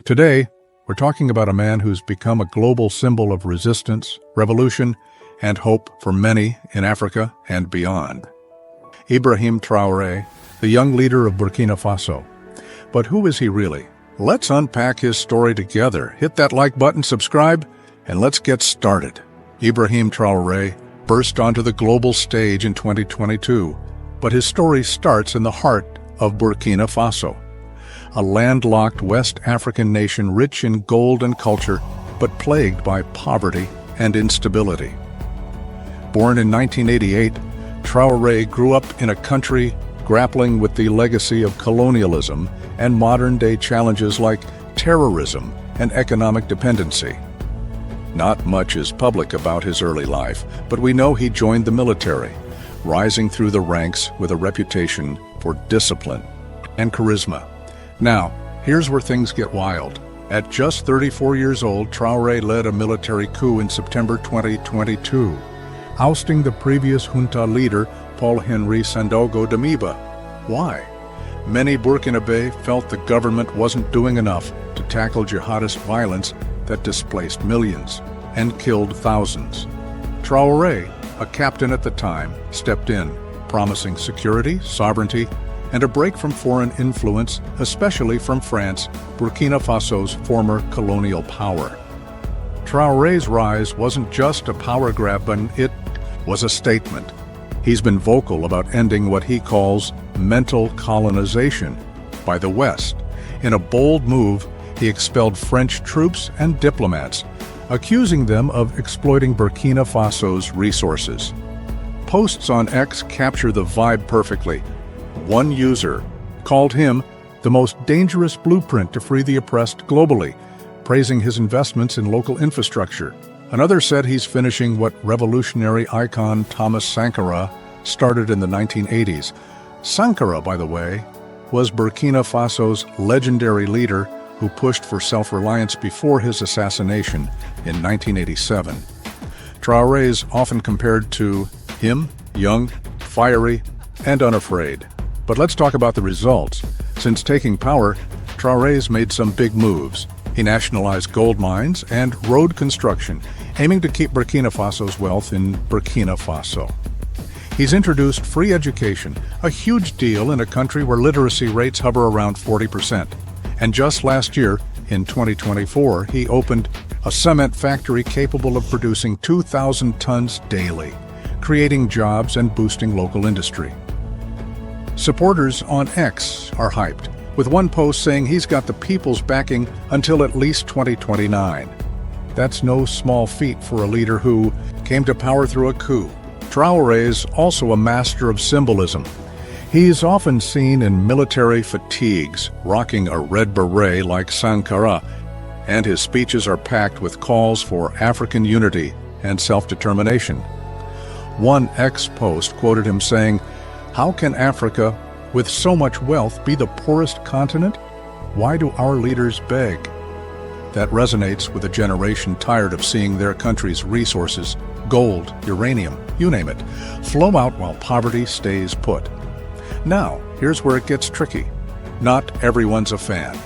Today, we're talking about a man who's become a global symbol of resistance, revolution, and hope for many in Africa and beyond. Ibrahim Traoré, the young leader of Burkina Faso. But who is he really? Let's unpack his story together. Hit that like button, subscribe, and let's get started. Ibrahim Traoré burst onto the global stage in 2022, but his story starts in the heart of Burkina Faso, a landlocked West African nation rich in gold and culture, but plagued by poverty and instability. Born in 1988, Traoré grew up in a country grappling with the legacy of colonialism and modern-day challenges like terrorism and economic dependency. Not much is public about his early life, but we know he joined the military, rising through the ranks with a reputation for discipline and charisma. Now, here's where things get wild. At just 34 years old, Traoré led a military coup in September 2022, ousting the previous junta leader, Paul-Henri Sandaogo Damiba. Why? Many Burkinabé felt the government wasn't doing enough to tackle jihadist violence that displaced millions and killed thousands. Traoré, a captain at the time, stepped in, promising security, sovereignty, and a break from foreign influence, especially from France, Burkina Faso's former colonial power. Traoré's rise wasn't just a power grab, but it was a statement. He's been vocal about ending what he calls mental colonization by the West. In a bold move, he expelled French troops and diplomats, accusing them of exploiting Burkina Faso's resources. Posts on X capture the vibe perfectly. One user called him the most dangerous blueprint to free the oppressed globally, praising his investments in local infrastructure. Another said he's finishing what revolutionary icon Thomas Sankara started in the 1980s. Sankara, by the way, was Burkina Faso's legendary leader who pushed for self-reliance before his assassination in 1987. Traoré is often compared to him, young, fiery, and unafraid. But let's talk about the results. Since taking power, Traoré's made some big moves. He nationalized gold mines and road construction, aiming to keep Burkina Faso's wealth in Burkina Faso. He's introduced free education, a huge deal in a country where literacy rates hover around 40%. And just last year, in 2024, he opened a cement factory capable of producing 2,000 tons daily, creating jobs and boosting local industry. Supporters on X are hyped, with one post saying he's got the people's backing until at least 2029. That's no small feat for a leader who came to power through a coup. Traoré is also a master of symbolism. He's often seen in military fatigues, rocking a red beret like Sankara, and his speeches are packed with calls for African unity and self-determination. One X post quoted him saying, "How can Africa, with so much wealth, be the poorest continent? Why do our leaders beg?" That resonates with a generation tired of seeing their country's resources, gold, uranium, you name it, flow out while poverty stays put. Now, here's where it gets tricky. Not everyone's a fan.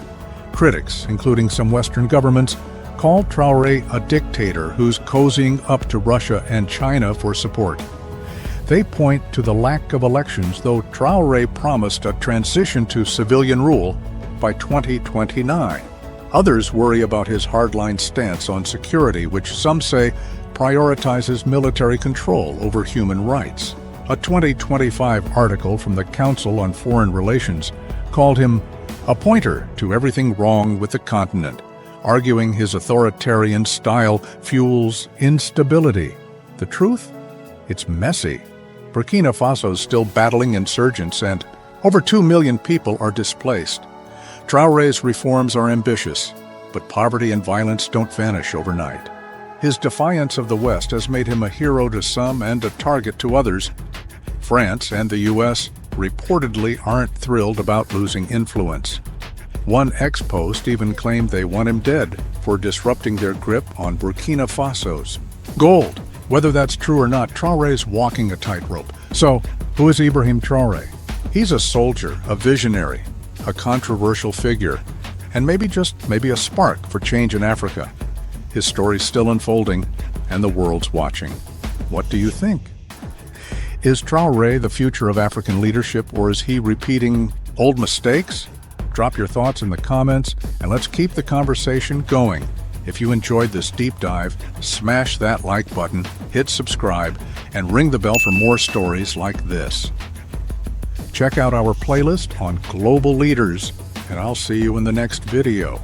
Critics, including some Western governments, call Traoré a dictator who's cozying up to Russia and China for support. They point to the lack of elections, though Traoré promised a transition to civilian rule by 2029. Others worry about his hardline stance on security, which some say prioritizes military control over human rights. A 2025 article from the Council on Foreign Relations called him a pointer to everything wrong with the continent, arguing his authoritarian style fuels instability. The truth? It's messy. Burkina Faso is still battling insurgents and over 2 million people are displaced. Traoré's reforms are ambitious, but poverty and violence don't vanish overnight. His defiance of the West has made him a hero to some and a target to others. France and the US reportedly aren't thrilled about losing influence. One X post even claimed they want him dead for disrupting their grip on Burkina Faso's gold. Whether that's true or not, Traoré's walking a tightrope. So, who is Ibrahim Traoré? He's a soldier, a visionary, a controversial figure, and maybe a spark for change in Africa. His story's still unfolding, and the world's watching. What do you think? Is Traoré the future of African leadership, or is he repeating old mistakes? Drop your thoughts in the comments, and let's keep the conversation going. If you enjoyed this deep dive, smash that like button, hit subscribe, and ring the bell for more stories like this. Check out our playlist on global leaders, and I'll see you in the next video.